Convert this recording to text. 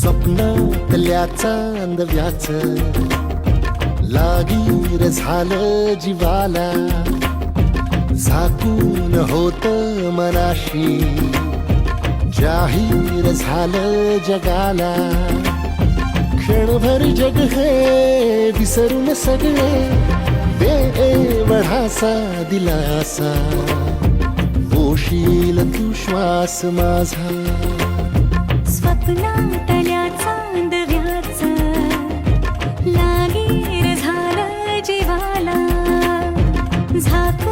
स्वप्नातल्या चांदव्याच लागीर झालं जीवाला, झाकून होत मनाशी जाहीर झालं जगाला. क्षणभर जग हे विसरून सगळे, बेवढासा दिलासा, पोशील तू श्वास माझा. स्वप्नातल्या चांदव्याच लागीर झालं जीवाला, झाक